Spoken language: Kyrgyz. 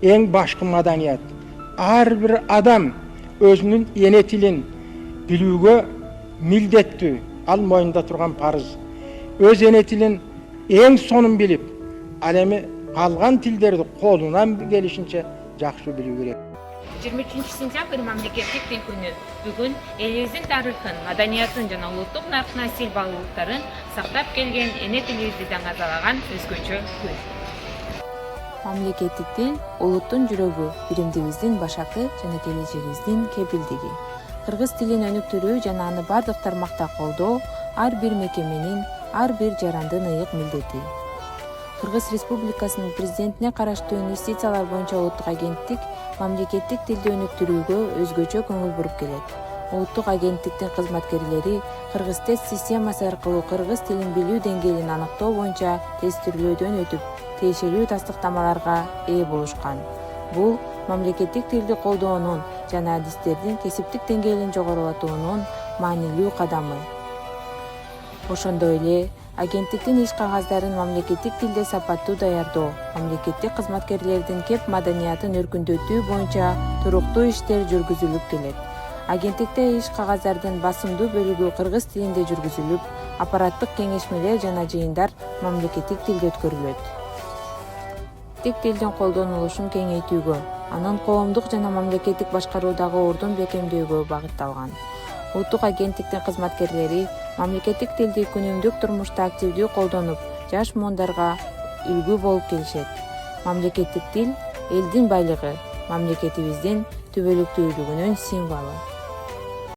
eң башкы маданият. Ар бир адам өзүнүн эне тилин билүүгө милдеттүү. Ал мойнунда турган парыз. Өз эне тилин эң сонун билип, ал эми калган тилдерди колунан келишинче жакшы билүү керек. 23 сентябрь мамлекеттик тил күнү. Бүгүн элибиздин тарыхын, маданиятын жана улуттук нарк-насил баалуулуктарын сактап келген эне тилибизди даңазалаган өзгөчө күн. Мамлекеттик тил улуттун жүрөгү, биримдигибиздин башакы жана келечегибиздин кепилдиги. Кыргыз тилин өнүктүрүү жана аны бардык тармакта колдоо ар бир мекеменин, ар бир жарандын ыйык милдети. Кыргыз Республикасынын президентине караштуу инвестициялар боюнча улуттук агенттик мамлекеттик тилди өнүктүрүүгө өзгөчө көңүл буруп келет. Улуттук агенттиктин кызматкерлери кыргыз тест системасы аркылуу кыргыз тилин билүү деңгээлин аныктоо боюнча тестирүүлөөдөн өтүп, тиешелүү тастыктамаларга ээ болушкан. Бул мамлекеттик тилди колдоонун жана адистердин кесиптик деңгээлин жогорулатуунун маанилүү кадамы. Ошондой эле агенттиктин иш кагаздарын мамлекеттик тилде сапаттуу даярдоо, мамлекеттик кызматкерлердин кеп маданиятын өркүндөтүү боюнча туруктуу иштер жүргүзүлүп келет. Агенттикте иш кагаздардын басымдуу бөлүгү кыргыз тилинде жүргүзүлүп, аппараттык кеңешмелер жана жыйындар мамлекеттик тилде өткөрүлөт. Тилдин колдонулушун кеңейтүүгө, анын коомдук жана мамлекеттик башкаруудагы ордун бекемдөөгө багытталган. Улуттук агенттиктин кызматкерлери мамлекеттик тилди күнүмдүк турмушта активдүү колдонуп, жаш муундарга үлгү болуп келишет. Мамлекеттик тил элдин байлыгы, мамлекетибиздин түбөлүктүүлүгүнүн символу.